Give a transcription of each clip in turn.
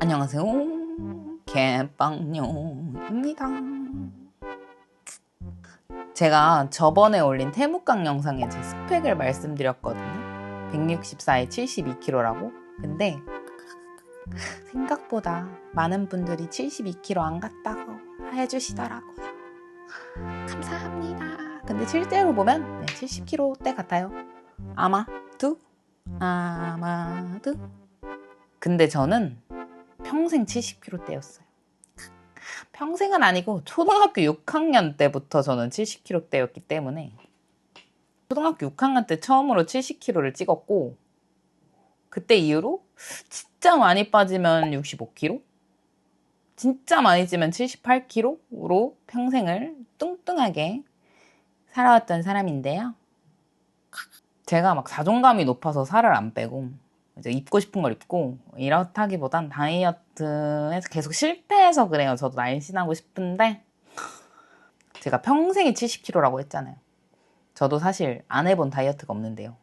안녕하세요. 개빵용입니다. 제가 저번에 올린 태무강 영상에 제 스펙을 말씀드렸거든요. 164에 72kg라고. 근데 생각보다 많은 분들이 72kg 안 갔다고 해주시더라고요. 감사합니다. 근데 실제로 보면 70kg대 같아요. 아마도. 근데 저는 평생 70kg대였어요. 평생은 아니고 초등학교 6학년 때부터 저는 70kg대였기 때문에 초등학교 6학년 때 처음으로 70kg를 찍었고, 그때 이후로 진짜 많이 빠지면 65kg? 진짜 많이 찌면 78kg로 평생을 뚱뚱하게 살아왔던 사람인데요. 제가 막 자존감이 높아서 살을 안 빼고 이제 입고 싶은 걸 입고 이렇다기보단 다이어트에서 계속 실패해서 그래요. 저도 날씬하고 싶은데 제가 평생이 70kg라고 했잖아요. 저도 사실 안 해본 다이어트가 없는데요.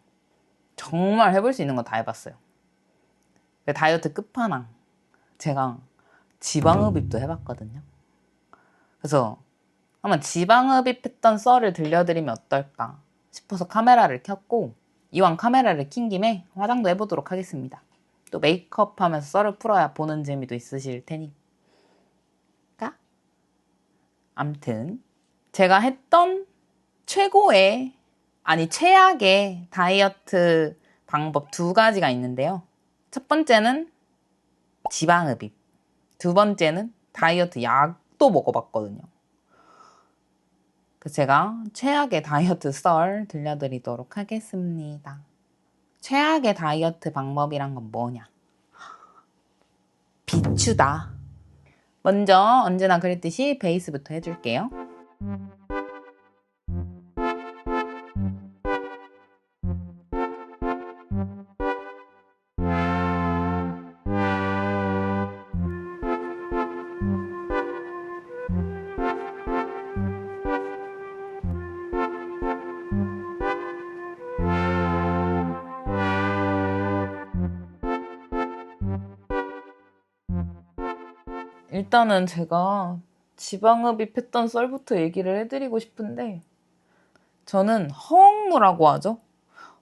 정말 해볼 수 있는 거 다 해봤어요. 다이어트 끝판왕. 제가 지방흡입도 해봤거든요. 그래서 한번 지방흡입했던 썰을 들려드리면 어떨까 싶어서 카메라를 켰고, 이왕 카메라를 킨 김에 화장도 해보도록 하겠습니다. 또 메이크업 하면서 썰을 풀어야 보는 재미도 있으실 테니까. 암튼 제가 했던 최고의, 아니 최악의 다이어트 방법 2가지가 있는데요. 첫 번째는 지방흡입, 두 번째는 다이어트 약도 먹어봤거든요. 그래서 제가 최악의 다이어트 썰 들려드리도록 하겠습니다. 최악의 다이어트 방법이란 건 뭐냐? 비추다. 먼저 언제나 그랬듯이 베이스부터 해줄게요. 일단은 제가 지방흡입했던 썰부터 얘기를 해드리고 싶은데, 저는 허엉무라고 하죠.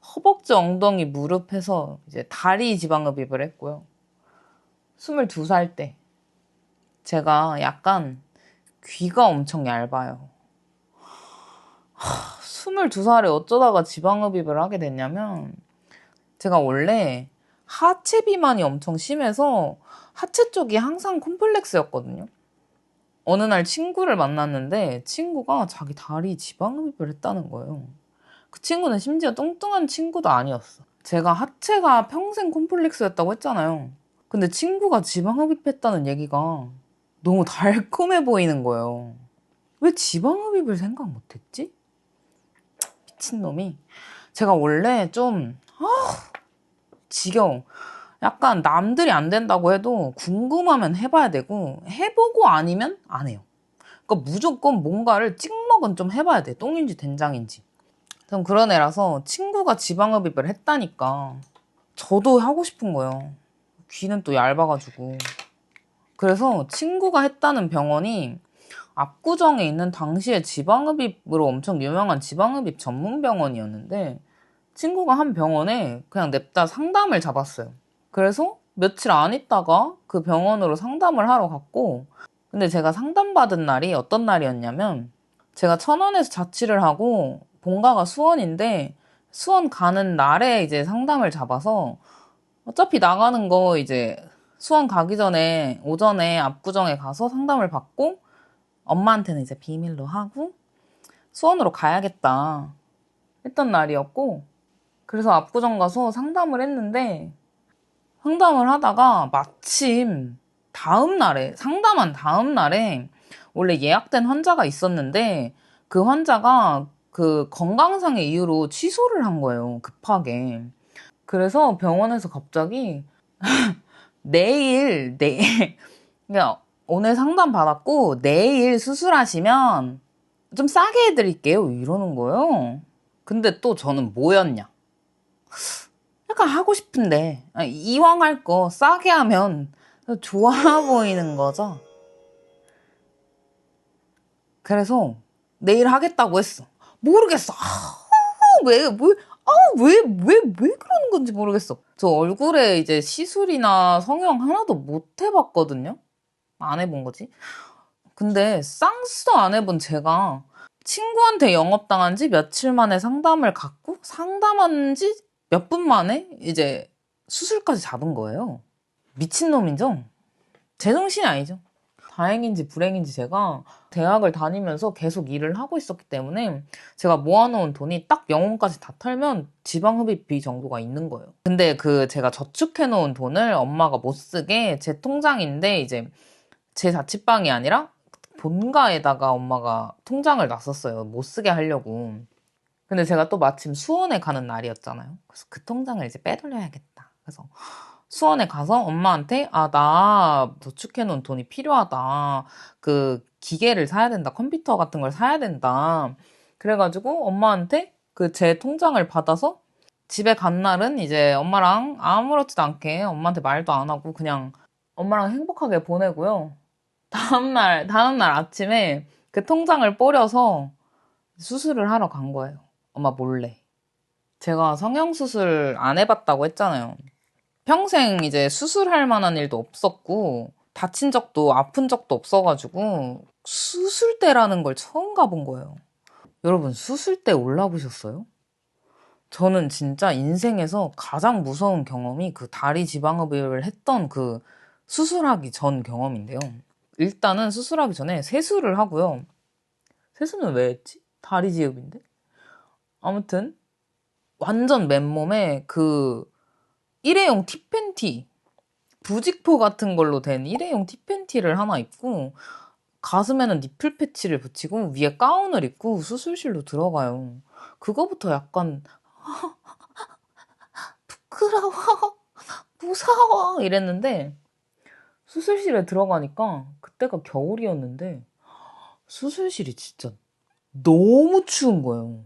허벅지, 엉덩이, 무릎 해서 이제 다리 지방흡입을 했고요. 22살 때 제가 약간 귀가 엄청 얇아요. 22살에 어쩌다가 지방흡입을 하게 됐냐면, 제가 원래 하체 비만이 엄청 심해서 하체 쪽이 항상 콤플렉스였거든요. 어느 날 친구를 만났는데 친구가 자기 다리 지방흡입을 했다는 거예요. 그 친구는 심지어 뚱뚱한 친구도 아니었어. 제가 하체가 평생 콤플렉스였다고 했잖아요. 근데 친구가 지방흡입했다는 얘기가 너무 달콤해 보이는 거예요. 왜 지방흡입을 생각 못했지? 미친놈이. 제가 원래 좀 지겨워. 약간 남들이 안 된다고 해도 궁금하면 해봐야 되고, 해보고 아니면 안 해요. 그러니까 무조건 뭔가를 찍먹은 좀 해봐야 돼. 똥인지 된장인지. 전 그런 애라서 친구가 지방흡입을 했다니까 저도 하고 싶은 거예요. 귀는 또 얇아가지고. 그래서 친구가 했다는 병원이 압구정에 있는 당시에 지방흡입으로 엄청 유명한 지방흡입 전문 병원이었는데, 친구가 한 병원에 그냥 냅다 상담을 잡았어요. 그래서 며칠 안 있다가 그 병원으로 상담을 하러 갔고, 근데 제가 상담받은 날이 어떤 날이었냐면, 제가 천안에서 자취를 하고 본가가 수원인데 수원 가는 날에 이제 상담을 잡아서, 어차피 나가는 거 이제 수원 가기 전에 오전에 압구정에 가서 상담을 받고 엄마한테는 이제 비밀로 하고 수원으로 가야겠다 했던 날이었고, 그래서 압구정 가서 상담을 했는데, 상담을 하다가 마침 상담한 다음 날에 원래 예약된 환자가 있었는데, 그 환자가 그 건강상의 이유로 취소를 한 거예요, 급하게. 그래서 병원에서 갑자기 그냥 오늘 상담 받았고 내일 수술하시면 좀 싸게 해드릴게요 이러는 거예요. 근데 또 저는 뭐였냐, 약간 하고 싶은데, 이왕 할 거 싸게 하면 좋아 보이는 거죠. 그래서 내일 하겠다고 했어. 모르겠어. 왜 그러는 건지 모르겠어. 저 얼굴에 이제 시술이나 성형 하나도 못 해봤거든요. 안 해본 거지. 근데 쌍수도 안 해본 제가 친구한테 영업당한 지 며칠 만에 상담을 갖고 상담한 지 몇 분 만에 이제 수술까지 잡은 거예요. 미친놈이죠? 제정신이 아니죠. 다행인지 불행인지 제가 대학을 다니면서 계속 일을 하고 있었기 때문에 제가 모아놓은 돈이 딱 병원까지 다 털면 지방흡입비 정도가 있는 거예요. 근데 그 제가 저축해놓은 돈을 엄마가 못 쓰게 제 통장인데 이제 제 자취방이 아니라 본가에다가 엄마가 통장을 놨었어요. 못 쓰게 하려고. 근데 제가 또 마침 수원에 가는 날이었잖아요. 그래서 그 통장을 이제 빼돌려야겠다. 그래서 수원에 가서 엄마한테 나 저축해놓은 돈이 필요하다. 그 기계를 사야 된다. 컴퓨터 같은 걸 사야 된다. 그래가지고 엄마한테 그 제 통장을 받아서 집에 간 날은 이제 엄마랑 아무렇지도 않게 엄마한테 말도 안 하고 그냥 엄마랑 행복하게 보내고요. 다음날 아침에 그 통장을 뿌려서 수술을 하러 간 거예요. 엄마 몰래. 제가 성형수술 안 해봤다고 했잖아요. 평생 이제 수술할 만한 일도 없었고, 다친 적도 아픈 적도 없어가지고, 수술대라는 걸 처음 가본 거예요. 여러분, 수술대 올라보셨어요? 저는 진짜 인생에서 가장 무서운 경험이 그 다리 지방흡입을 했던 그 수술하기 전 경험인데요. 일단은 수술하기 전에 세수를 하고요. 세수는 왜 했지? 다리 지읍인데? 아무튼 완전 맨몸에 그 일회용 티팬티 부직포 같은 걸로 된 일회용 티팬티를 하나 입고 가슴에는 니플 패치를 붙이고 위에 가운을 입고 수술실로 들어가요. 그거부터 약간 부끄러워, 무서워 이랬는데 수술실에 들어가니까 그때가 겨울이었는데 수술실이 진짜 너무 추운 거예요.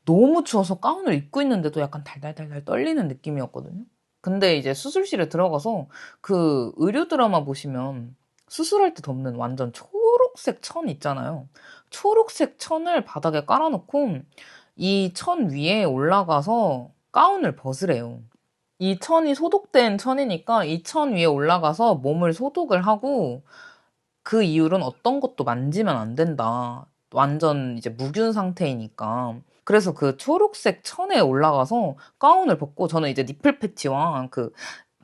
너무 추워서 가운을 입고 있는데도 약간 달달달달 떨리는 느낌이었거든요. 근데 이제 수술실에 들어가서 그 의료 드라마 보시면 수술할 때 덮는 완전 초록색 천 있잖아요. 초록색 천을 바닥에 깔아놓고 이 천 위에 올라가서 가운을 벗으래요. 이 천이 소독된 천이니까 이 천 위에 올라가서 몸을 소독을 하고 그 이후로는 어떤 것도 만지면 안 된다. 완전 이제 무균 상태이니까. 그래서 그 초록색 천에 올라가서 가운을 벗고 저는 이제 니플 패치와 그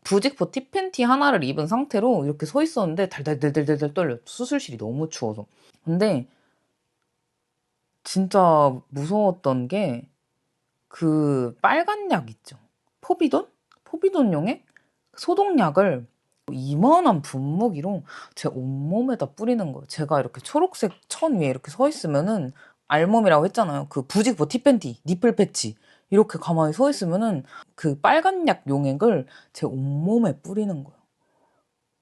부직포 티팬티 하나를 입은 상태로 이렇게 서 있었는데 달달달달달달 떨려. 수술실이 너무 추워서. 근데 진짜 무서웠던 게 그 빨간 약 있죠. 포비돈? 포비돈용의 소독약을 이만한 분무기로 제 온몸에다 뿌리는 거예요. 제가 이렇게 초록색 천 위에 이렇게 서 있으면은 알몸이라고 했잖아요. 그 부직포 티팬티, 니플 패치 이렇게 가만히 서 있으면은 그 빨간 약 용액을 제 온몸에 뿌리는 거예요.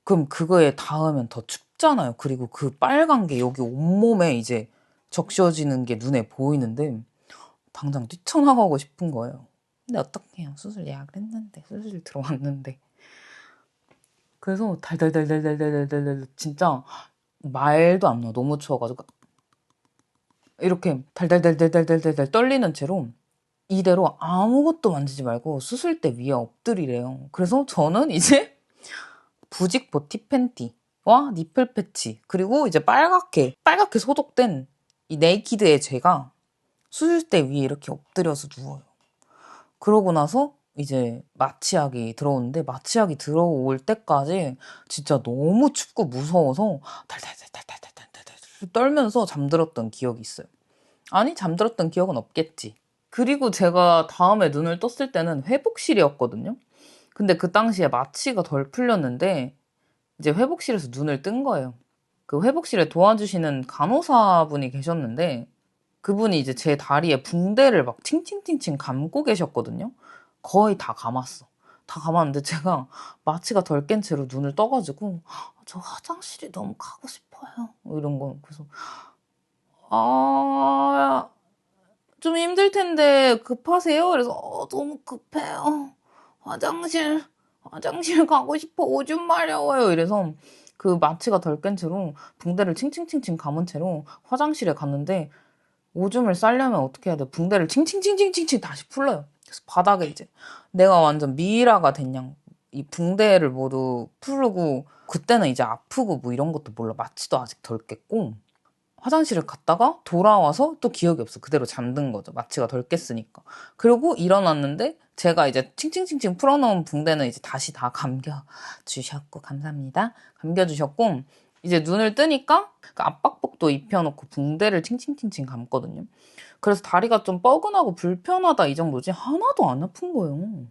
그럼 그거에 닿으면 더 춥잖아요. 그리고 그 빨간 게 여기 온몸에 이제 적셔지는 게 눈에 보이는데 당장 뛰쳐나가고 싶은 거예요. 근데 어떡해요. 수술 예약을 했는데 수술 들어왔는데 그래서 달달달달달달달달 진짜 말도 안 나와. 너무 추워가지고 이렇게 달달달달달달달 떨리는 채로 이대로 아무것도 만지지 말고 수술대 위에 엎드리래요. 그래서 저는 이제 부직포 티팬티와 니플 패치 그리고 이제 빨갛게 소독된 이 네이키드의 제가 수술대 위에 이렇게 엎드려서 누워요. 그러고 나서 이제 마취약이 들어오는데 마취약이 들어올 때까지 진짜 너무 춥고 무서워서 달달달달달달달달 떨면서 잠들었던 기억이 있어요. 아니 잠들었던 기억은 없겠지. 그리고 제가 다음에 눈을 떴을 때는 회복실이었거든요. 근데 그 당시에 마취가 덜 풀렸는데 이제 회복실에서 눈을 뜬 거예요. 그 회복실에 도와주시는 간호사분이 계셨는데 그분이 이제 제 다리에 붕대를 막 칭칭칭칭 감고 계셨거든요. 거의 다 감았어. 다 감았는데 제가 마취가 덜 깬 채로 눈을 떠가지고 저 화장실이 너무 가고 싶어요. 이런 거. 그래서 아, 좀 힘들 텐데 급하세요? 그래서 너무 급해요. 화장실 화장실 가고 싶어. 오줌 마려워요. 이래서 그 마취가 덜 깬 채로 붕대를 칭칭칭칭 감은 채로 화장실에 갔는데 오줌을 싸려면 어떻게 해야 돼? 붕대를 칭칭칭칭칭칭 다시 풀러요. 그래서 바닥에 이제 내가 완전 미이라가 됐냐. 이 붕대를 모두 풀고 그때는 이제 아프고 뭐 이런 것도 몰라. 마취도 아직 덜 깼고 화장실을 갔다가 돌아와서 또 기억이 없어. 그대로 잠든 거죠. 마취가 덜 깼으니까. 그리고 일어났는데 제가 이제 칭칭칭칭 풀어놓은 붕대는 이제 다시 다 감겨주셨고 감사합니다. 감겨주셨고 이제 눈을 뜨니까 그 압박복도 입혀놓고 붕대를 칭칭칭칭 감거든요. 그래서 다리가 좀 뻐근하고 불편하다 이 정도지 하나도 안 아픈 거예요.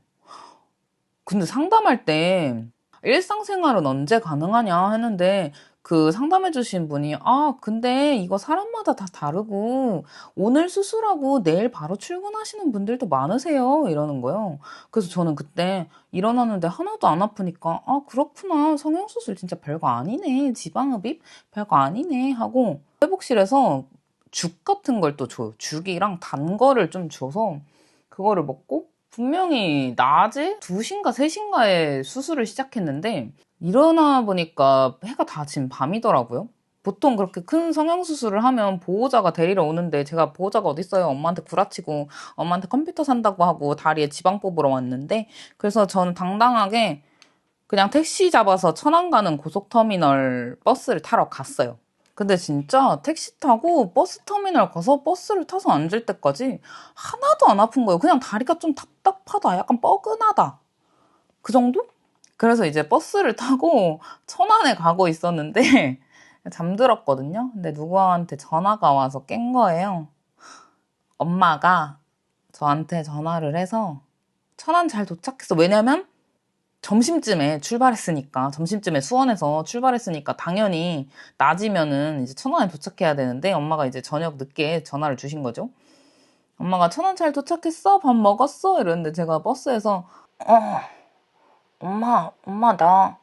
근데 상담할 때 일상생활은 언제 가능하냐 했는데 그 상담해주신 분이 근데 이거 사람마다 다 다르고 오늘 수술하고 내일 바로 출근하시는 분들도 많으세요 이러는 거예요. 그래서 저는 그때 일어났는데 하나도 안 아프니까 그렇구나 성형수술 진짜 별거 아니네 지방흡입 별거 아니네 하고 회복실에서 죽 같은 걸 또 줘요. 죽이랑 단 거를 좀 줘서 그거를 먹고 분명히 낮에 2시인가 3시인가에 수술을 시작했는데 일어나 보니까 해가 다 지금 밤이더라고요. 보통 그렇게 큰 성형수술을 하면 보호자가 데리러 오는데 제가 보호자가 어딨어요. 엄마한테 구라치고 엄마한테 컴퓨터 산다고 하고 다리에 지방 뽑으러 왔는데 그래서 저는 당당하게 그냥 택시 잡아서 천안 가는 고속터미널 버스를 타러 갔어요. 근데 진짜 택시 타고 버스터미널 가서 버스를 타서 앉을 때까지 하나도 안 아픈 거예요. 그냥 다리가 좀 답답하다. 약간 뻐근하다. 그 정도? 그래서 이제 버스를 타고 천안에 가고 있었는데 잠들었거든요. 근데 누구한테 전화가 와서 깬 거예요. 엄마가 저한테 전화를 해서 천안 잘 도착했어. 왜냐면 점심쯤에 출발했으니까 점심쯤에 수원에서 출발했으니까 당연히 낮이면은 이제 천안에 도착해야 되는데 엄마가 이제 저녁 늦게 전화를 주신 거죠. 엄마가 천안 잘 도착했어? 밥 먹었어? 이러는데 제가 버스에서 엄마 나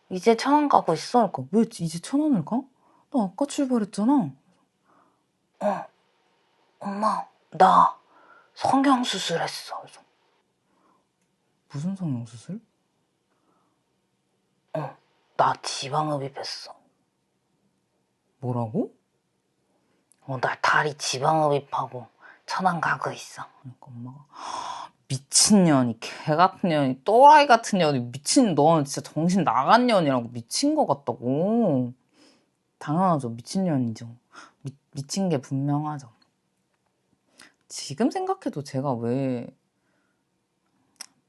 이제 천안 가고 있어. 그러니까 왜 이제 천안을 가? 나 아까 출발했잖아. 엄마 나 성형수술 했어. 그래서 무슨 성형수술? 나 지방흡입했어. 뭐라고? 나 다리 지방흡입하고 천안 가고 있어. 그러니까 엄마가 미친년이 개 같은 년이 또라이 같은 년이 미친 너는 진짜 정신 나간 년이라고 미친 것 같다고. 당연하죠. 미친년이죠. 미친 게 분명하죠. 지금 생각해도 제가 왜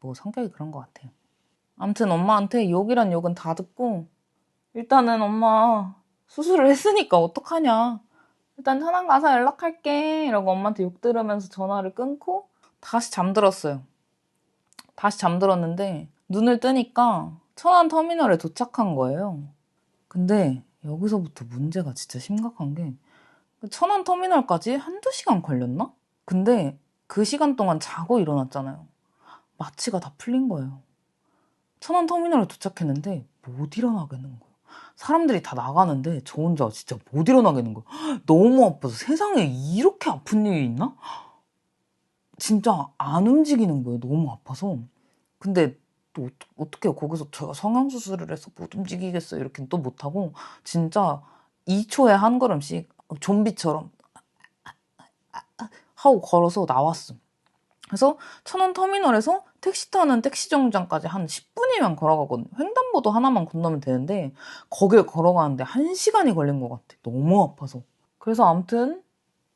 뭐 성격이 그런 것 같아요. 아무튼 엄마한테 욕이란 욕은 다 듣고 일단은 엄마 수술을 했으니까 어떡하냐. 일단 천안 가서 연락할게 이러고 엄마한테 욕 들으면서 전화를 끊고 다시 잠들었어요. 다시 잠들었는데 눈을 뜨니까 천안 터미널에 도착한 거예요. 근데 여기서부터 문제가 진짜 심각한 게 천안 터미널까지 한두 시간 걸렸나? 근데 그 시간 동안 자고 일어났잖아요. 마취가 다 풀린 거예요. 천안 터미널에 도착했는데 못 일어나겠는 거예요. 사람들이 다 나가는데 저 혼자 진짜 못 일어나겠는 거예요. 너무 아파서 세상에 이렇게 아픈 일이 있나? 진짜 안 움직이는 거예요. 너무 아파서. 근데 또 어떻게 해요? 거기서 제가 성형수술을 해서 못 움직이겠어요. 이렇게 또 못하고 진짜 2초에 한 걸음씩 좀비처럼 하고 걸어서 나왔어. 그래서 천안 터미널에서 택시 타는 택시 정류장까지 한 10분이면 걸어가거든요. 횡단보도 하나만 건너면 되는데 거길 걸어가는데 1시간이 걸린 것 같아. 너무 아파서. 그래서 아무튼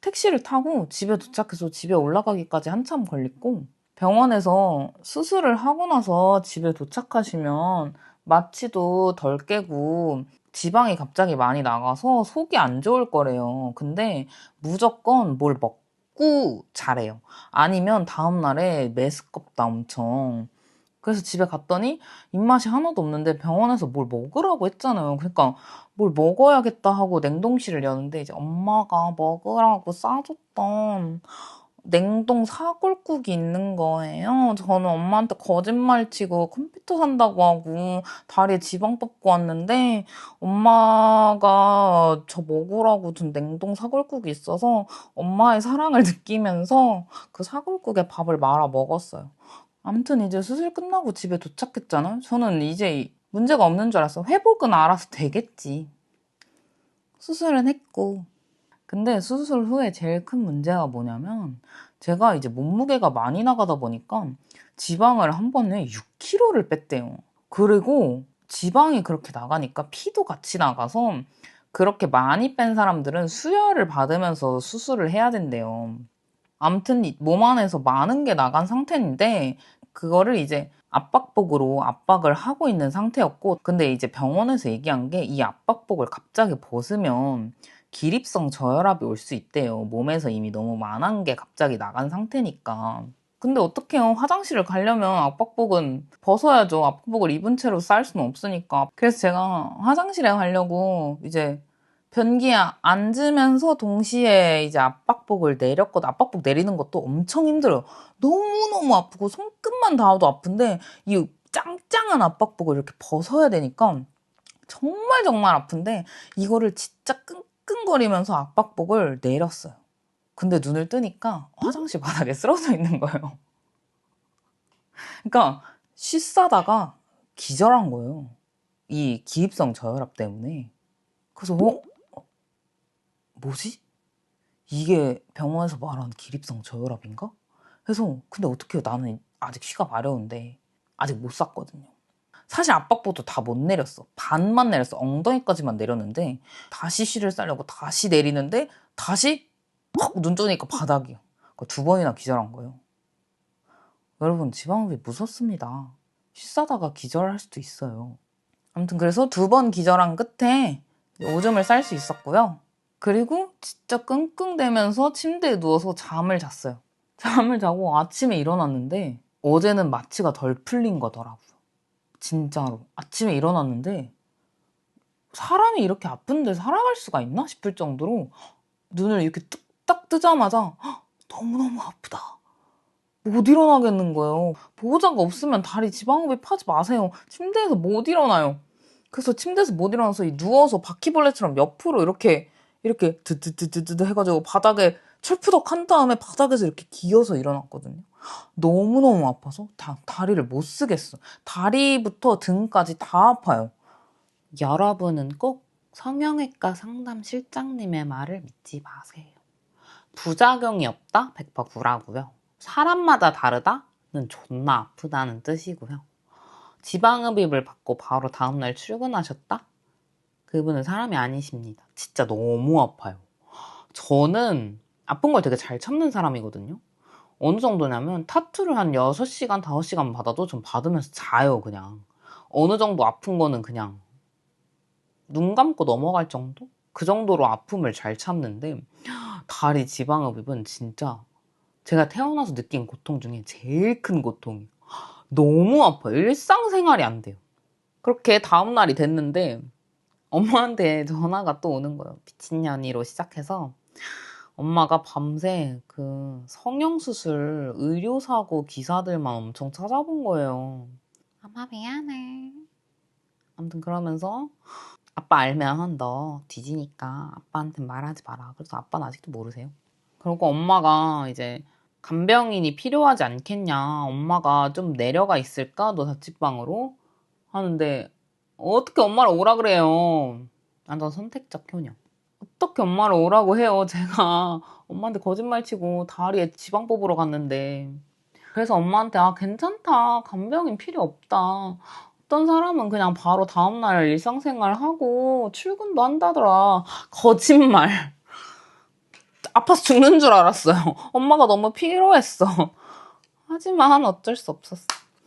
택시를 타고 집에 도착해서 집에 올라가기까지 한참 걸렸고 병원에서 수술을 하고 나서 집에 도착하시면 마취도 덜 깨고 지방이 갑자기 많이 나가서 속이 안 좋을 거래요. 근데 무조건 뭘 먹고 자래요. 아니면 다음날에 메스껍다 엄청. 그래서 집에 갔더니 입맛이 하나도 없는데 병원에서 뭘 먹으라고 했잖아요. 그러니까 뭘 먹어야겠다 하고 냉동실을 여는데 이제 엄마가 먹으라고 싸줬던 냉동 사골국이 있는 거예요. 저는 엄마한테 거짓말 치고 컴퓨터 산다고 하고 다리에 지방 뽑고 왔는데 엄마가 저 먹으라고 준 냉동 사골국이 있어서 엄마의 사랑을 느끼면서 그 사골국에 밥을 말아 먹었어요. 아무튼 이제 수술 끝나고 집에 도착했잖아요. 저는 이제 문제가 없는 줄 알았어. 회복은 알아서 되겠지. 수술은 했고. 근데 수술 후에 제일 큰 문제가 뭐냐면 제가 이제 몸무게가 많이 나가다 보니까 지방을 한 번에 6kg를 뺐대요. 그리고 지방이 그렇게 나가니까 피도 같이 나가서 그렇게 많이 뺀 사람들은 수혈을 받으면서 수술을 해야 된대요. 아무튼 몸 안에서 많은 게 나간 상태인데 그거를 이제 압박복으로 압박을 하고 있는 상태였고, 근데 이제 병원에서 얘기한 게 이 압박복을 갑자기 벗으면 기립성 저혈압이 올 수 있대요. 몸에서 이미 너무 많은 게 갑자기 나간 상태니까. 근데 어떡해요. 화장실을 가려면 압박복은 벗어야죠. 압박복을 입은 채로 쌀 수는 없으니까. 그래서 제가 화장실에 가려고 이제 변기에 앉으면서 동시에 이제 압박복을 내렸거든. 압박복 내리는 것도 엄청 힘들어요. 너무너무 아프고 손끝만 닿아도 아픈데 이 짱짱한 압박복을 이렇게 벗어야 되니까 정말 정말 아픈데 이거를 진짜 끙끙거리면서 압박복을 내렸어요. 근데 눈을 뜨니까 화장실 바닥에 쓰러져 있는 거예요. 그러니까 쉬싸다가 기절한 거예요. 이 기입성 저혈압 때문에. 그래서 뭐지? 이게 병원에서 말하는 기립성 저혈압인가? 해서 근데 어떡해요. 나는 아직 쉬가 마려운데 아직 못 샀거든요. 사실 압박복도 다 못 내렸어. 반만 내렸어. 엉덩이까지만 내렸는데 다시 쉬를 싸려고 다시 내리는데 다시 확 눈 뜨니까 바닥이야. 그러니까 2번이나 기절한 거예요. 여러분 지방흡입 무섭습니다. 쉬 싸다가 기절할 수도 있어요. 아무튼 그래서 2번 기절한 끝에 오줌을 쌀 수 있었고요. 그리고 진짜 끙끙대면서 침대에 누워서 잠을 잤어요. 잠을 자고 아침에 일어났는데 어제는 마취가 덜 풀린 거더라고요. 진짜로. 아침에 일어났는데 사람이 이렇게 아픈데 살아갈 수가 있나 싶을 정도로 눈을 이렇게 뚝딱 뜨자마자 너무너무 아프다. 못 일어나겠는 거예요. 보호자가 없으면 다리 지방흡입 하지 마세요. 침대에서 못 일어나요. 그래서 침대에서 못 일어나서 누워서 바퀴벌레처럼 옆으로 이렇게 드드드드드 해가지고 바닥에 철푸덕 한 다음에 바닥에서 이렇게 기어서 일어났거든요. 너무너무 아파서 다리를 못 쓰겠어. 다리부터 등까지 다 아파요. 여러분은 꼭 성형외과 상담 실장님의 말을 믿지 마세요. 부작용이 없다? 100% 구라고요. 사람마다 다르다는 존나 아프다는 뜻이고요. 지방흡입을 받고 바로 다음날 출근하셨다? 그분은 사람이 아니십니다. 진짜 너무 아파요. 저는 아픈 걸 되게 잘 참는 사람이거든요. 어느 정도냐면 타투를 한 6시간, 5시간 받아도 좀 받으면서 자요, 그냥. 어느 정도 아픈 거는 그냥 눈 감고 넘어갈 정도? 그 정도로 아픔을 잘 참는데 다리 지방흡입은 진짜 제가 태어나서 느낀 고통 중에 제일 큰 고통이에요. 너무 아파요. 일상생활이 안 돼요. 그렇게 다음날이 됐는데 엄마한테 전화가 또 오는 거예요. 미친년이로 시작해서 엄마가 밤새 그 성형수술 의료사고 기사들만 엄청 찾아본 거예요. 엄마 미안해. 아무튼 그러면서 아빠 알면 너 뒤지니까 아빠한테 말하지 마라. 그래서 아빠는 아직도 모르세요. 그리고 엄마가 이제 간병인이 필요하지 않겠냐. 엄마가 좀 내려가 있을까? 너 자취방으로? 하는데 어떻게 엄마를 오라 그래요. 완전 선택적 효녀. 어떻게 엄마를 오라고 해요. 제가 엄마한테 거짓말 치고 다리에 지방 뽑으러 갔는데. 그래서 엄마한테 괜찮다. 간병인 필요 없다. 어떤 사람은 그냥 바로 다음날 일상생활 하고 출근도 한다더라. 거짓말. 아파서 죽는 줄 알았어요. 엄마가 너무 필요했어. 하지만 어쩔 수 없었어.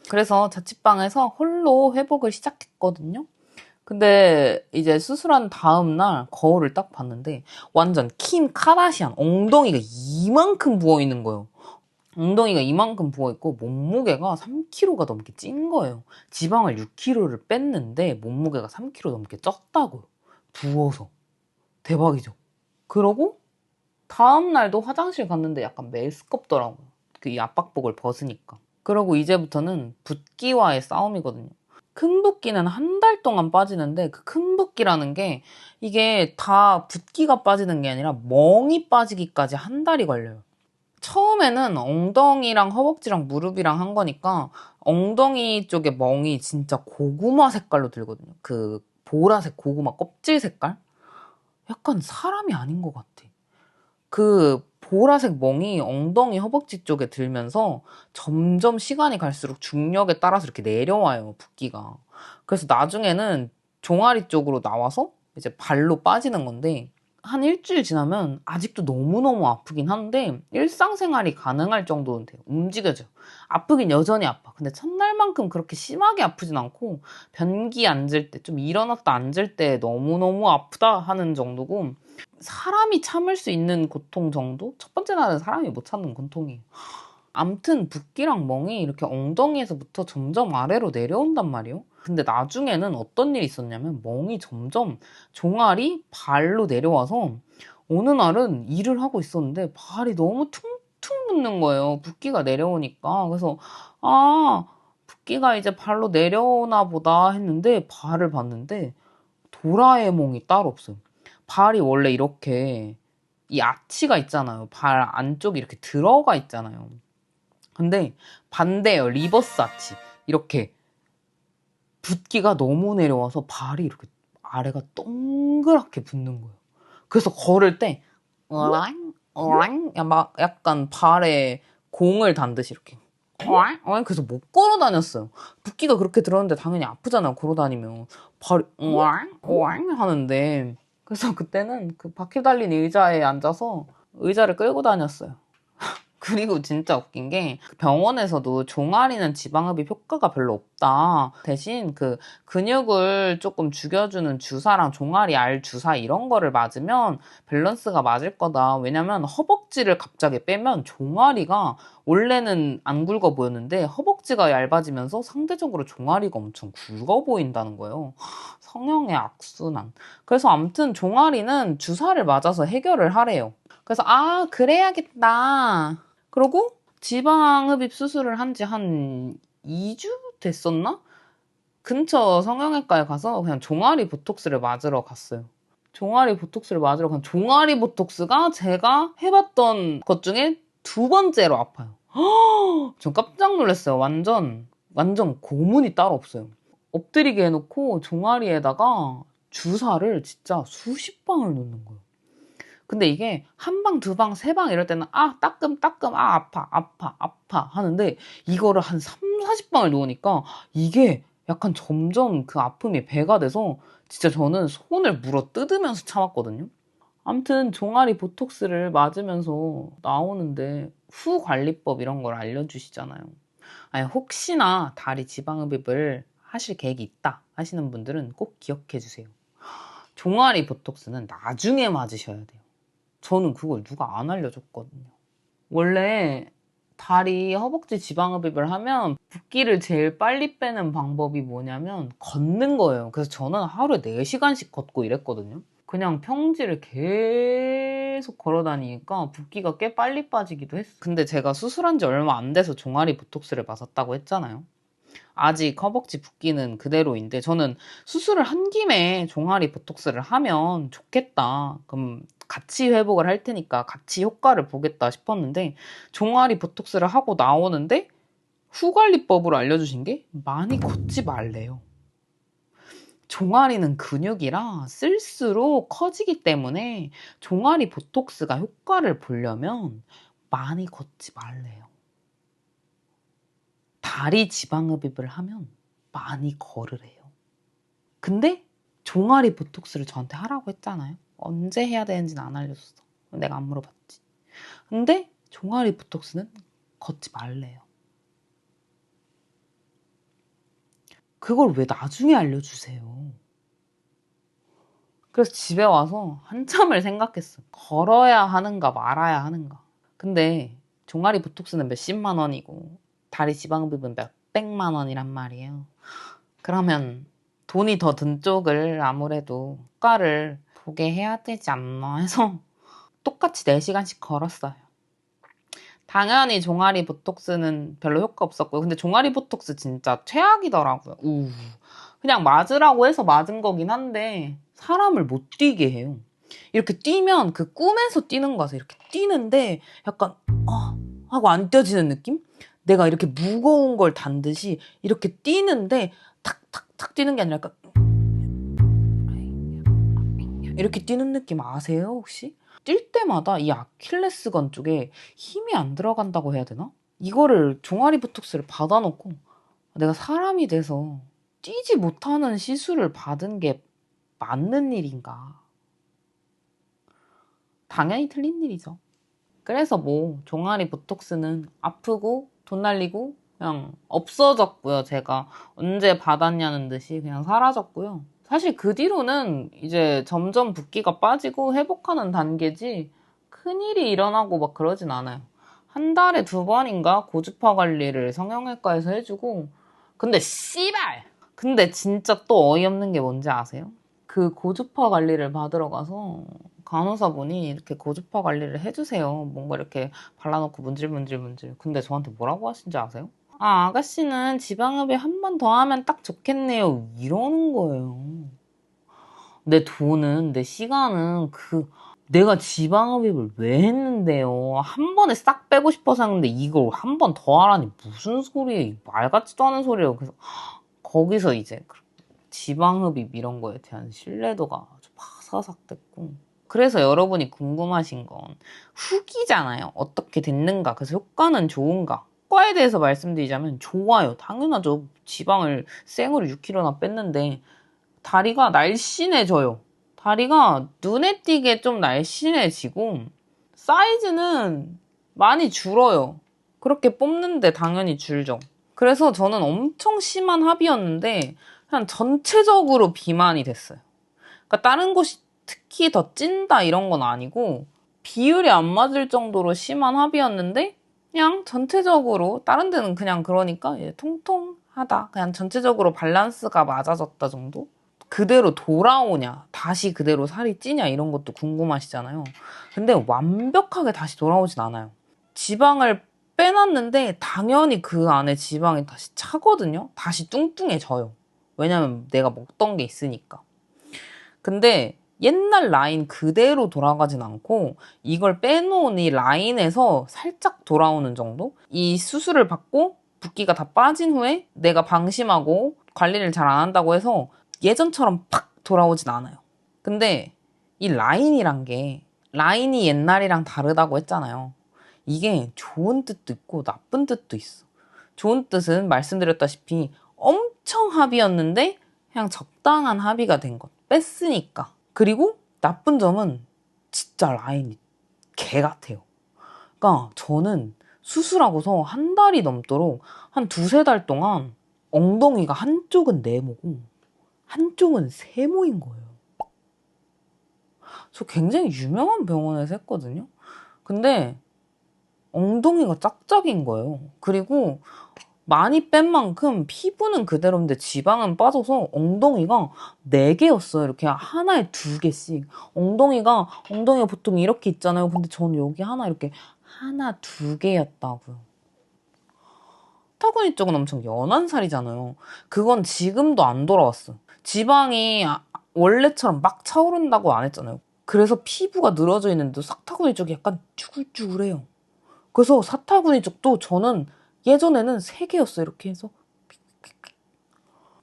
그래서 자취방에서 홀로 회복을 시작했거든요. 근데 이제 수술한 다음날 거울을 딱 봤는데 완전 킴 카다시안 엉덩이가 이만큼 부어있는 거예요. 엉덩이가 이만큼 부어있고 몸무게가 3kg가 넘게 찐 거예요. 지방을 6kg를 뺐는데 몸무게가 3kg 넘게 쪘다고요. 부어서. 대박이죠. 그러고 다음날도 화장실 갔는데 약간 메스껍더라고요. 이 압박복을 벗으니까. 그러고 이제부터는 붓기와의 싸움이거든요. 큰 붓기는 한 달 동안 빠지는데 그 큰 붓기라는 게 이게 다 붓기가 빠지는 게 아니라 멍이 빠지기까지 한 달이 걸려요. 처음에는 엉덩이랑 허벅지랑 무릎이랑 한 거니까 엉덩이 쪽에 멍이 진짜 고구마 색깔로 들거든요. 그 보라색 고구마 껍질 색깔? 약간 사람이 아닌 것 같아. 그 보라색 멍이 엉덩이 허벅지 쪽에 들면서 점점 시간이 갈수록 중력에 따라서 이렇게 내려와요, 붓기가. 그래서 나중에는 종아리 쪽으로 나와서 이제 발로 빠지는 건데, 한 일주일 지나면 아직도 너무너무 아프긴 한데 일상생활이 가능할 정도는 돼요. 움직여져요. 아프긴 여전히 아파. 근데 첫날만큼 그렇게 심하게 아프진 않고 변기 앉을 때, 좀 일어났다 앉을 때 너무너무 아프다 하는 정도고, 사람이 참을 수 있는 고통 정도? 첫 번째 날은 사람이 못 참는 고통이에요. 암튼 붓기랑 멍이 이렇게 엉덩이에서부터 점점 아래로 내려온단 말이에요. 근데 나중에는 어떤 일이 있었냐면 멍이 점점 종아리, 발로 내려와서 어느 날은 일을 하고 있었는데 발이 너무 퉁퉁 붓는 거예요. 붓기가 내려오니까. 그래서 아, 붓기가 이제 발로 내려오나 보다 했는데 발을 봤는데 도라에몽이 따로 없어요. 발이 원래 이렇게 이 아치가 있잖아요. 발 안쪽이 이렇게 들어가 있잖아요. 근데 반대예요. 리버스 아치. 이렇게 붓기가 너무 내려와서 발이 이렇게 아래가 동그랗게 붙는 거예요. 그래서 걸을 때 어랑 어랑 막 약간 발에 공을 단 듯이 이렇게 어랑 어랑 그래서 못 걸어 다녔어요. 붓기가 그렇게 들었는데 당연히 아프잖아요. 걸어 다니면 발이 어랑 어랑 하는데, 그래서 그때는 그 바퀴 달린 의자에 앉아서 의자를 끌고 다녔어요. 그리고 진짜 웃긴 게 병원에서도 종아리는 지방흡입 효과가 별로 없다. 대신 그 근육을 조금 죽여주는 주사랑 종아리 알 주사 이런 거를 맞으면 밸런스가 맞을 거다. 왜냐면 허벅지를 갑자기 빼면 종아리가 원래는 안 굵어 보였는데 허벅지가 얇아지면서 상대적으로 종아리가 엄청 굵어 보인다는 거예요. 성형의 악순환. 그래서 아무튼 종아리는 주사를 맞아서 해결을 하래요. 그래서 아, 그래야겠다. 그러고 지방흡입 수술을 한 지 한 2주 됐었나? 근처 성형외과에 가서 그냥 종아리 보톡스를 맞으러 갔어요. 종아리 보톡스를 맞으러 간 종아리 보톡스가 제가 해봤던 것 중에 두 번째로 아파요. 전 깜짝 놀랐어요. 완전 고문이 따로 없어요. 엎드리게 해놓고 종아리에다가 주사를 진짜 수십 방을 놓는 거예요. 근데 이게 한 방, 두 방, 세 방 이럴 때는 아, 따끔, 아, 아파 하는데 이거를 한 3, 40방을 놓으니까 이게 약간 점점 그 아픔이 배가 돼서 진짜 저는 손을 물어 뜯으면서 참았거든요. 아무튼 종아리 보톡스를 맞으면서 나오는데 후관리법 이런 걸 알려주시잖아요. 아니, 혹시나 다리 지방흡입을 하실 계획이 있다 하시는 분들은 꼭 기억해 주세요. 종아리 보톡스는 나중에 맞으셔야 돼요. 저는 그걸 누가 안 알려줬거든요. 원래 다리, 허벅지 지방흡입을 하면 붓기를 제일 빨리 빼는 방법이 뭐냐면 걷는 거예요. 그래서 저는 하루에 4시간씩 걷고 이랬거든요. 그냥 평지를 계속 걸어 다니니까 붓기가 꽤 빨리 빠지기도 했어요. 근데 제가 수술한 지 얼마 안 돼서 종아리 보톡스를 맞았다고 했잖아요. 아직 허벅지 붓기는 그대로인데 저는 수술을 한 김에 종아리 보톡스를 하면 좋겠다. 그럼 같이 회복을 할 테니까 같이 효과를 보겠다 싶었는데 종아리 보톡스를 하고 나오는데 후관리법으로 알려주신 게 많이 걷지 말래요. 종아리는 근육이라 쓸수록 커지기 때문에 종아리 보톡스가 효과를 보려면 많이 걷지 말래요. 다리 지방흡입을 하면 많이 걸으래요. 근데 종아리 보톡스를 저한테 하라고 했잖아요. 언제 해야 되는지는 안 알려줬어. 내가 안 물어봤지. 근데 종아리 보톡스는 걷지 말래요. 그걸 왜 나중에 알려주세요. 그래서 집에 와서 한참을 생각했어. 걸어야 하는가 말아야 하는가. 근데 종아리 보톡스는 몇십만 원이고 다리 지방흡입은 몇백만 원이란 말이에요. 그러면 돈이 더 든 쪽을 아무래도 효과를 보게 해야 되지 않나 해서 똑같이 4시간씩 걸었어요. 당연히 종아리 보톡스는 별로 효과 없었고요. 근데 종아리 보톡스 진짜 최악이더라고요. 그냥 맞으라고 해서 맞은 거긴 한데 사람을 못 뛰게 해요. 이렇게 뛰면 그 꿈에서 뛰는 거 같아요. 이렇게 뛰는데 약간 하고 안 뛰어지는 느낌? 내가 이렇게 무거운 걸 단 듯이 이렇게 뛰는데 탁탁탁 뛰는 게 아니라 약간 이렇게 뛰는 느낌 아세요 혹시? 뛸 때마다 이 아킬레스건 쪽에 힘이 안 들어간다고 해야 되나? 이거를 종아리 보톡스를 받아놓고 내가 사람이 돼서 뛰지 못하는 시술을 받은 게 맞는 일인가? 당연히 틀린 일이죠. 그래서 뭐 종아리 보톡스는 아프고 돈 날리고 그냥 없어졌고요. 제가 언제 받았냐는 듯이 그냥 사라졌고요. 사실 그 뒤로는 이제 점점 붓기가 빠지고 회복하는 단계지 큰일이 일어나고 막 그러진 않아요. 한 달에 2번인가 고주파 관리를 성형외과에서 해주고 근데 씨발! 근데 진짜 또 어이없는 게 뭔지 아세요? 그 고주파 관리를 받으러 가서 간호사분이 이렇게 고주파 관리를 해주세요. 뭔가 이렇게 발라놓고 문질문질. 근데 저한테 뭐라고 하신지 아세요? 아, 아가씨는 지방흡입 한 번 더 하면 딱 좋겠네요. 이러는 거예요. 내 돈은, 내 시간은 내가 지방흡입을 왜 했는데요? 한 번에 싹 빼고 싶어서 했는데 이걸 한 번 더 하라니 무슨 소리예요? 말 같지도 않은 소리예요. 그래서 거기서 이제 지방흡입 이런 거에 대한 신뢰도가 아주 파사삭 됐고 그래서 여러분이 궁금하신 건 후기잖아요. 어떻게 됐는가? 그래서 효과는 좋은가? 효과에 대해서 말씀드리자면 좋아요. 당연하죠. 지방을 생으로 6kg나 뺐는데 다리가 날씬해져요. 다리가 눈에 띄게 좀 날씬해지고 사이즈는 많이 줄어요. 그렇게 뽑는데 당연히 줄죠. 그래서 저는 엄청 심한 합이었는데 그냥 전체적으로 비만이 됐어요. 그러니까 다른 곳이 특히 더 찐다 이런 건 아니고 비율이 안 맞을 정도로 심한 합이었는데 그냥 전체적으로 다른 데는 그냥 그러니까 통통하다. 그냥 전체적으로 밸런스가 맞아졌다 정도? 그대로 돌아오냐, 다시 그대로 살이 찌냐 이런 것도 궁금하시잖아요. 근데 완벽하게 다시 돌아오진 않아요. 지방을 빼놨는데 당연히 그 안에 지방이 다시 차거든요. 다시 뚱뚱해져요. 왜냐면 내가 먹던 게 있으니까. 근데 옛날 라인 그대로 돌아가진 않고 이걸 빼놓은 이 라인에서 살짝 돌아오는 정도? 이 수술을 받고 붓기가 다 빠진 후에 내가 방심하고 관리를 잘 안 한다고 해서 예전처럼 팍 돌아오진 않아요. 근데 이 라인이란 게 라인이 옛날이랑 다르다고 했잖아요. 이게 좋은 뜻도 있고 나쁜 뜻도 있어. 좋은 뜻은 말씀드렸다시피 엄청 합이었는데 그냥 적당한 합의가 된 것. 뺐으니까. 그리고 나쁜 점은 진짜 라인이 개 같아요. 그러니까 저는 수술하고서 한 달이 넘도록 한 2~3달 동안 엉덩이가 한쪽은 네모고 한쪽은 세모인 거예요. 저 굉장히 유명한 병원에서 했거든요. 근데 엉덩이가 짝짝인 거예요. 그리고 많이 뺀 만큼 피부는 그대로인데 지방은 빠져서 엉덩이가 4개였어요. 이렇게 하나에 2개씩. 엉덩이가 보통 이렇게 있잖아요. 근데 저는 여기 하나 이렇게 하나 2개였다고요. 타구니 쪽은 엄청 연한 살이잖아요. 그건 지금도 안 돌아왔어. 지방이 원래처럼 막 차오른다고 안 했잖아요. 그래서 피부가 늘어져 있는데 사타구니 쪽이 약간 쭈글쭈글해요. 그래서 사타구니 쪽도 저는 예전에는 3개였어요. 이렇게 해서.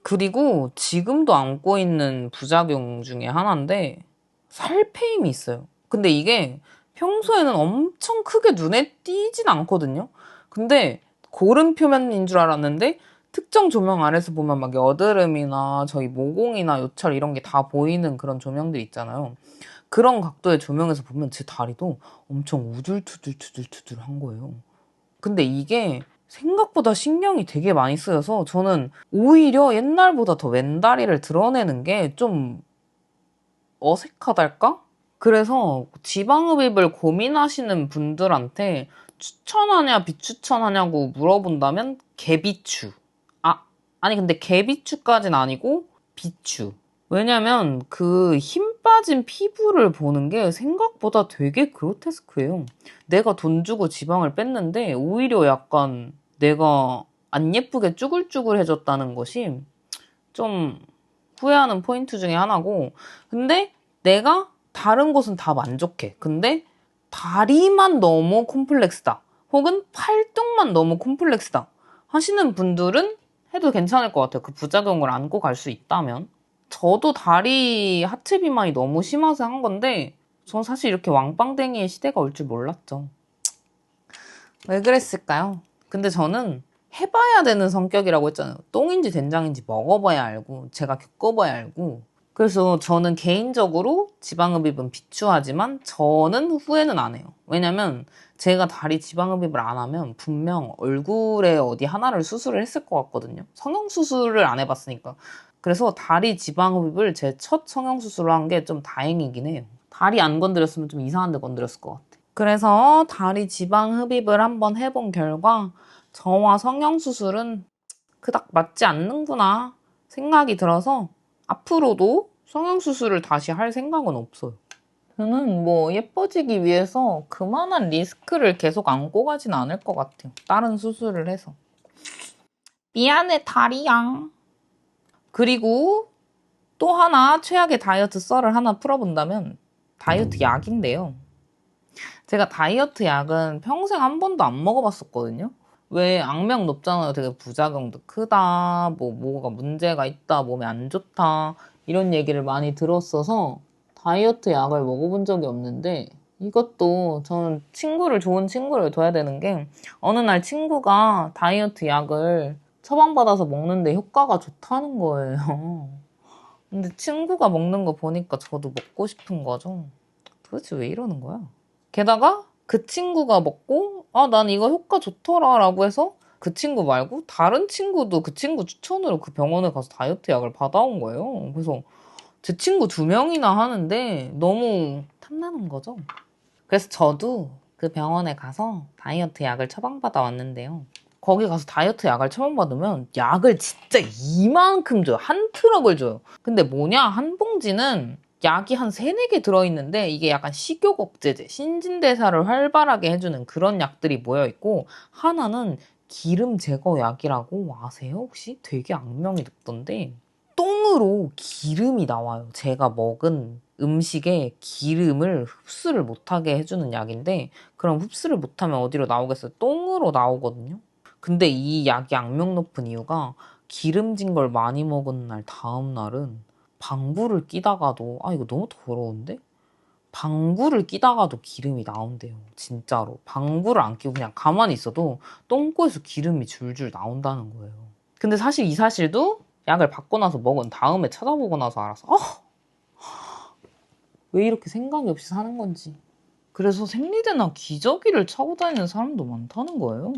그리고 지금도 안고 있는 부작용 중에 하나인데 살페임이 있어요. 근데 이게 평소에는 엄청 크게 눈에 띄진 않거든요. 근데 고름 표면인 줄 알았는데 특정 조명 아래서 보면 막 여드름이나 저희 모공이나 요철 이런 게 다 보이는 그런 조명들 있잖아요. 그런 각도의 조명에서 보면 제 다리도 엄청 우둘투둘투둘투둘한 거예요. 근데 이게 생각보다 신경이 되게 많이 쓰여서 저는 오히려 옛날보다 더 왼다리를 드러내는 게 좀 어색하달까? 그래서 지방흡입을 고민하시는 분들한테 추천하냐 비추천하냐고 물어본다면 개비추. 아니 근데 개비추까진 아니고 비추. 왜냐면 그 힘 빠진 피부를 보는 게 생각보다 되게 그로테스크해요. 내가 돈 주고 지방을 뺐는데 오히려 약간 내가 안 예쁘게 쭈글쭈글해졌다는 것이 좀 후회하는 포인트 중에 하나고 근데 내가 다른 곳은 다 만족해. 근데 다리만 너무 콤플렉스다. 혹은 팔뚝만 너무 콤플렉스다. 하시는 분들은 해도 괜찮을 것 같아요. 그 부작용을 안고 갈 수 있다면. 저도 다리 하체 비만이 너무 심해서 한 건데 전 사실 이렇게 왕빵댕이의 시대가 올 줄 몰랐죠. 왜 그랬을까요? 근데 저는 해봐야 되는 성격이라고 했잖아요. 똥인지 된장인지 먹어봐야 알고 제가 겪어봐야 알고 그래서 저는 개인적으로 지방흡입은 비추하지만 저는 후회는 안 해요. 왜냐면 제가 다리 지방흡입을 안 하면 분명 얼굴에 어디 하나를 수술을 했을 것 같거든요. 성형수술을 안 해봤으니까. 그래서 다리 지방흡입을 제 첫 성형수술을 한 게 좀 다행이긴 해요. 다리 안 건드렸으면 좀 이상한 데 건드렸을 것 같아. 그래서 다리 지방흡입을 한번 해본 결과 저와 성형수술은 그닥 맞지 않는구나 생각이 들어서 앞으로도 성형수술을 다시 할 생각은 없어요. 저는 뭐 예뻐지기 위해서 그만한 리스크를 계속 안고 가진 않을 것 같아요. 다른 수술을 해서. 미안해 다리야. 그리고 또 하나 최악의 다이어트 썰을 하나 풀어본다면 다이어트 약인데요. 제가 다이어트 약은 평생 한 번도 안 먹어봤었거든요. 왜 악명 높잖아요. 되게 부작용도 크다, 뭐가 문제가 있다, 몸에 안 좋다 이런 얘기를 많이 들었어서 다이어트 약을 먹어본 적이 없는데 이것도 저는 좋은 친구를 둬야 되는 게 어느 날 친구가 다이어트 약을 처방받아서 먹는데 효과가 좋다는 거예요. 근데 친구가 먹는 거 보니까 저도 먹고 싶은 거죠. 도대체 왜 이러는 거야? 게다가 그 친구가 먹고 난 이거 효과 좋더라 라고 해서 그 친구 말고 다른 친구도 그 친구 추천으로 그 병원에 가서 다이어트 약을 받아온 거예요. 그래서 제 친구 2명이나 하는데 너무 탐나는 거죠. 그래서 저도 그 병원에 가서 다이어트 약을 처방받아 왔는데요. 거기 가서 다이어트 약을 처방받으면 약을 진짜 이만큼 줘요. 한 트럭을 줘요. 근데 뭐냐? 한 봉지는 약이 한 3, 4개 들어있는데 이게 약간 식욕 억제제, 신진대사를 활발하게 해주는 그런 약들이 모여있고 하나는 기름 제거 약이라고 아세요? 혹시? 되게 악명이 높던데 똥으로 기름이 나와요. 제가 먹은 음식에 기름을 흡수를 못하게 해주는 약인데 그럼 흡수를 못하면 어디로 나오겠어요? 똥으로 나오거든요. 근데 이 약이 악명 높은 이유가 기름진 걸 많이 먹은 날 다음 날은 방구를 끼다가도 이거 너무 더러운데? 방구를 끼다가도 기름이 나온대요. 진짜로. 방구를 안 끼고 그냥 가만히 있어도 똥꼬에서 기름이 줄줄 나온다는 거예요. 근데 사실 이 사실도 약을 받고 나서 먹은 다음에 찾아보고 나서 알아서 왜 이렇게 생각이 없이 사는 건지. 그래서 생리대나 기저귀를 차고 다니는 사람도 많다는 거예요.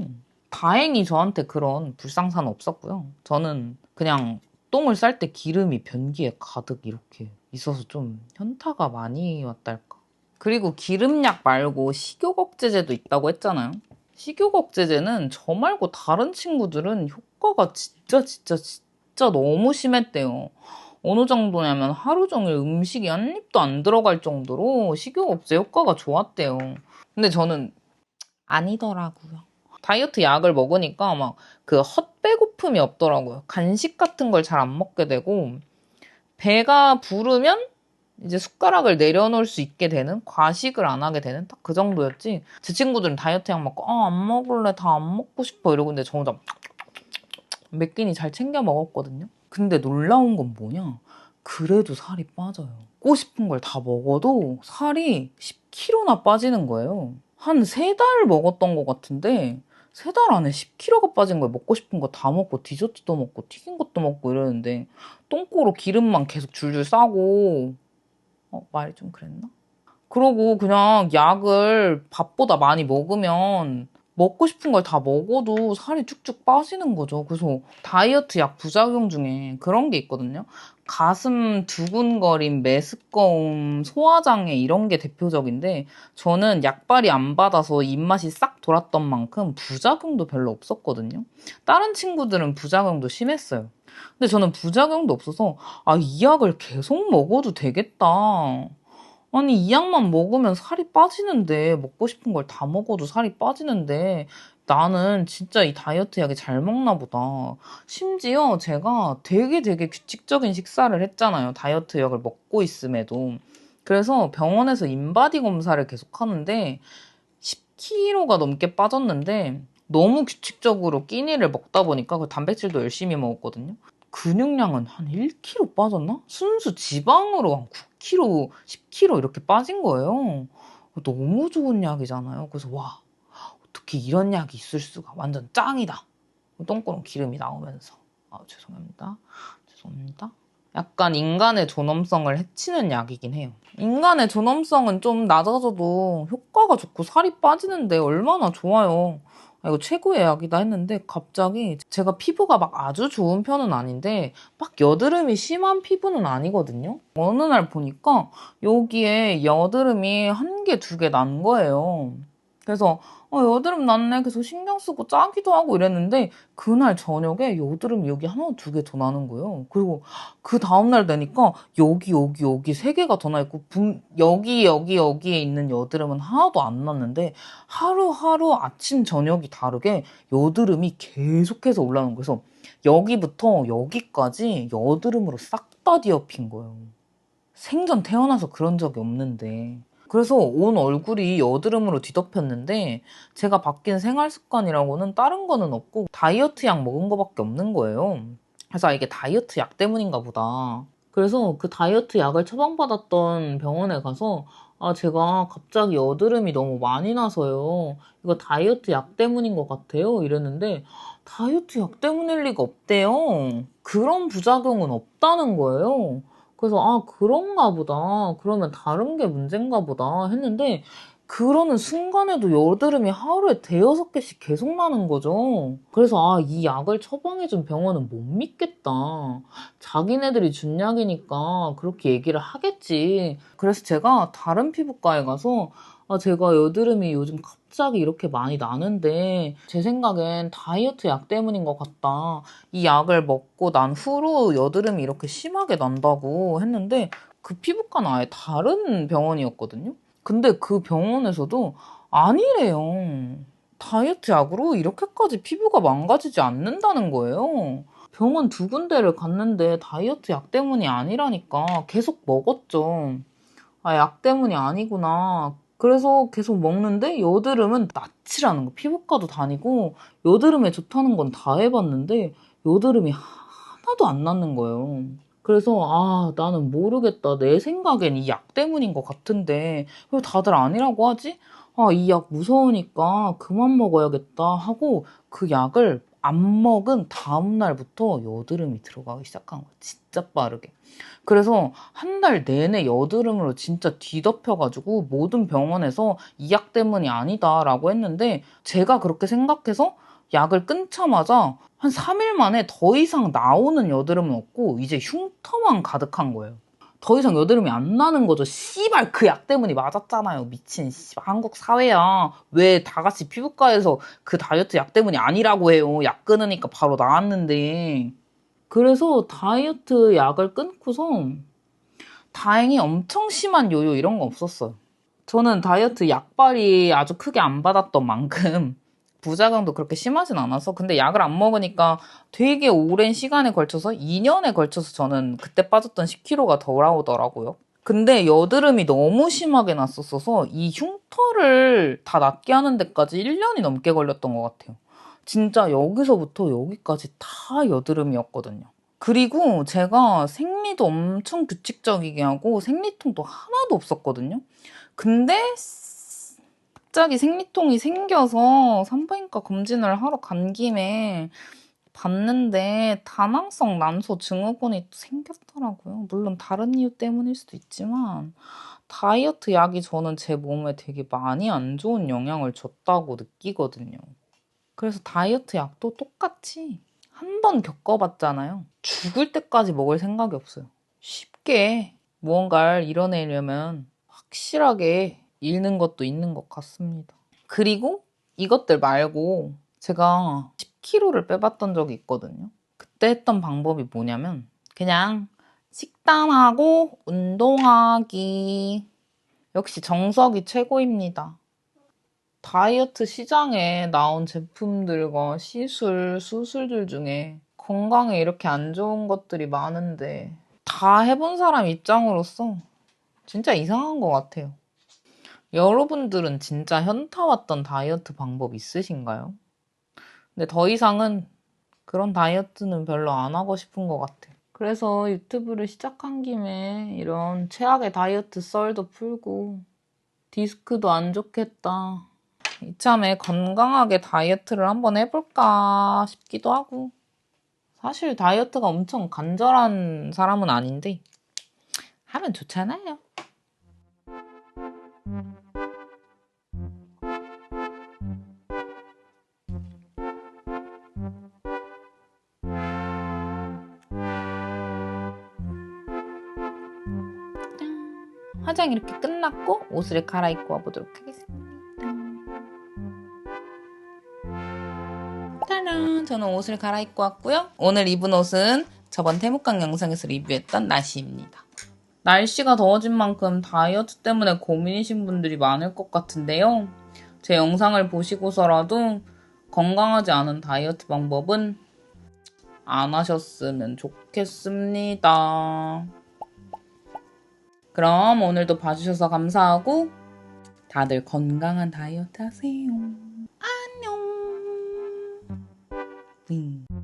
다행히 저한테 그런 불상사는 없었고요. 저는 그냥 똥을 쌀 때 기름이 변기에 가득 이렇게 있어서 좀 현타가 많이 왔달까. 그리고 기름약 말고 식욕억제제도 있다고 했잖아요. 식욕억제제는 저 말고 다른 친구들은 효과가 진짜 너무 심했대요. 어느 정도냐면 하루 종일 음식이 한 입도 안 들어갈 정도로 식욕억제 효과가 좋았대요. 근데 저는 아니더라고요. 다이어트 약을 먹으니까 막 그 헛배고픔이 없더라고요. 간식 같은 걸 잘 안 먹게 되고 배가 부르면 이제 숟가락을 내려놓을 수 있게 되는 과식을 안 하게 되는 딱 그 정도였지. 제 친구들은 다이어트 약 먹고 안 먹을래 다 안 먹고 싶어 이러고 있는데 저 혼자 몇 끼니 잘 챙겨 먹었거든요. 근데 놀라운 건 뭐냐? 그래도 살이 빠져요. 먹고 싶은 걸 다 먹어도 살이 10kg나 빠지는 거예요. 한 3달 먹었던 것 같은데 3달 안에 10kg가 빠진 거예요. 먹고 싶은 거 다 먹고 디저트도 먹고 튀긴 것도 먹고 이러는데 똥꼬로 기름만 계속 줄줄 싸고 말이 좀 그랬나? 그러고 그냥 약을 밥보다 많이 먹으면 먹고 싶은 걸 다 먹어도 살이 쭉쭉 빠지는 거죠. 그래서 다이어트 약 부작용 중에 그런 게 있거든요. 가슴 두근거림, 메스꺼움, 소화장애 이런 게 대표적인데 저는 약발이 안 받아서 입맛이 싹 돌았던 만큼 부작용도 별로 없었거든요. 다른 친구들은 부작용도 심했어요. 근데 저는 부작용도 없어서 이 약을 계속 먹어도 되겠다. 아니, 이 약만 먹으면 살이 빠지는데, 먹고 싶은 걸 다 먹어도 살이 빠지는데, 나는 진짜 이 다이어트 약이 잘 먹나 보다. 심지어 제가 되게 규칙적인 식사를 했잖아요. 다이어트 약을 먹고 있음에도. 그래서 병원에서 인바디 검사를 계속 하는데 10kg가 넘게 빠졌는데 너무 규칙적으로 끼니를 먹다 보니까 그 단백질도 열심히 먹었거든요. 근육량은 한 1kg 빠졌나? 순수 지방으로 한 9kg, 10kg 이렇게 빠진 거예요. 너무 좋은 약이잖아요. 그래서 와, 어떻게 이런 약이 있을 수가. 완전 짱이다. 똥꼬는 기름이 나오면서. 아, 죄송합니다. 죄송합니다. 약간 인간의 존엄성을 해치는 약이긴 해요. 인간의 존엄성은 좀 낮아져도 효과가 좋고 살이 빠지는데 얼마나 좋아요. 아, 이거 최고의 약이다 했는데 갑자기 제가 피부가 막 아주 좋은 편은 아닌데 막 여드름이 심한 피부는 아니거든요. 어느 날 보니까 여기에 여드름이 한 개, 두 개 난 거예요. 그래서 여드름 났네. 그래서 신경 쓰고 짜기도 하고 이랬는데 그날 저녁에 여드름이 여기 하나, 두 개 더 나는 거예요. 그리고 그 다음날 되니까 여기 세 개가 더 나 있고 여기에 있는 여드름은 하나도 안 났는데 하루하루 아침 저녁이 다르게 여드름이 계속해서 올라오는 거예요. 그래서 여기부터 여기까지 여드름으로 싹 다 뒤엎인 거예요. 생전 태어나서 그런 적이 없는데. 그래서 온 얼굴이 여드름으로 뒤덮였는데 제가 바뀐 생활 습관이라고는 다른 거는 없고 다이어트 약 먹은 거밖에 없는 거예요. 그래서 이게 다이어트 약 때문인가 보다. 그래서 그 다이어트 약을 처방받았던 병원에 가서 제가 갑자기 여드름이 너무 많이 나서요. 이거 다이어트 약 때문인 것 같아요. 이랬는데 다이어트 약 때문일 리가 없대요. 그런 부작용은 없다는 거예요. 그래서 그런가 보다. 그러면 다른 게 문제인가 보다 했는데 그러는 순간에도 여드름이 하루에 대여섯 개씩 계속 나는 거죠. 그래서 이 약을 처방해준 병원은 못 믿겠다. 자기네들이 준 약이니까 그렇게 얘기를 하겠지. 그래서 제가 다른 피부과에 가서 제가 여드름이 요즘 갑자기 이렇게 많이 나는데 제 생각엔 다이어트 약 때문인 것 같다. 이 약을 먹고 난 후로 여드름이 이렇게 심하게 난다고 했는데 그 피부과는 아예 다른 병원이었거든요. 근데 그 병원에서도 아니래요. 다이어트 약으로 이렇게까지 피부가 망가지지 않는다는 거예요. 병원 두 군데를 갔는데 다이어트 약 때문이 아니라니까 계속 먹었죠. 약 때문이 아니구나. 그래서 계속 먹는데 여드름은 낫지라는 거. 피부과도 다니고 여드름에 좋다는 건 다 해봤는데 여드름이 하나도 안 낫는 거예요. 그래서 나는 모르겠다. 내 생각엔 이 약 때문인 것 같은데 왜 다들 아니라고 하지? 이 약 무서우니까 그만 먹어야겠다 하고 그 약을 안 먹은 다음 날부터 여드름이 들어가기 시작한 거야. 진짜 빠르게. 그래서 한 달 내내 여드름으로 진짜 뒤덮여가지고 모든 병원에서 이 약 때문이 아니다라고 했는데 제가 그렇게 생각해서 약을 끊자마자 한 3일 만에 더 이상 나오는 여드름은 없고 이제 흉터만 가득한 거예요. 더 이상 여드름이 안 나는 거죠. 씨발 그 약 때문이 맞았잖아요. 미친 씨발 한국 사회야. 왜 다 같이 피부과에서 그 다이어트 약 때문이 아니라고 해요. 약 끊으니까 바로 나았는데. 그래서 다이어트 약을 끊고서 다행히 엄청 심한 요요 이런 거 없었어요. 저는 다이어트 약발이 아주 크게 안 받았던 만큼 부작용도 그렇게 심하진 않아서 근데 약을 안 먹으니까 되게 오랜 시간에 걸쳐서 2년에 걸쳐서 저는 그때 빠졌던 10kg가 돌아오더라고요. 근데 여드름이 너무 심하게 났었어서 이 흉터를 다 낫게 하는 데까지 1년이 넘게 걸렸던 것 같아요. 진짜 여기서부터 여기까지 다 여드름이었거든요. 그리고 제가 생리도 엄청 규칙적이게 하고 생리통도 하나도 없었거든요. 근데 갑자기 생리통이 생겨서 산부인과 검진을 하러 간 김에 봤는데 다낭성 난소 증후군이 또 생겼더라고요. 물론 다른 이유 때문일 수도 있지만 다이어트 약이 저는 제 몸에 되게 많이 안 좋은 영향을 줬다고 느끼거든요. 그래서 다이어트 약도 똑같이 한 번 겪어봤잖아요. 죽을 때까지 먹을 생각이 없어요. 쉽게 무언가를 이뤄내려면 확실하게 잃는 것도 있는 것 같습니다. 그리고 이것들 말고 제가 10kg를 빼봤던 적이 있거든요. 그때 했던 방법이 뭐냐면 그냥 식단하고 운동하기. 역시 정석이 최고입니다. 다이어트 시장에 나온 제품들과 시술, 수술들 중에 건강에 이렇게 안 좋은 것들이 많은데 다 해본 사람 입장으로서 진짜 이상한 것 같아요. 여러분들은 진짜 현타 왔던 다이어트 방법 있으신가요? 근데 더 이상은 그런 다이어트는 별로 안 하고 싶은 것 같아. 그래서 유튜브를 시작한 김에 이런 최악의 다이어트 썰도 풀고 디스크도 안 좋겠다. 이참에 건강하게 다이어트를 한번 해볼까 싶기도 하고. 사실 다이어트가 엄청 간절한 사람은 아닌데 하면 좋잖아요. 화장 이렇게 끝났고 옷을 갈아입고 와보도록 하겠습니다. 짜란! 저는 옷을 갈아입고 왔고요. 오늘 입은 옷은 저번 태무강 영상에서 리뷰했던 나시입니다. 날씨가 더워진 만큼 다이어트 때문에 고민이신 분들이 많을 것 같은데요. 제 영상을 보시고서라도 건강하지 않은 다이어트 방법은 안 하셨으면 좋겠습니다. 그럼 오늘도 봐주셔서 감사하고 다들 건강한 다이어트 하세요. 안녕.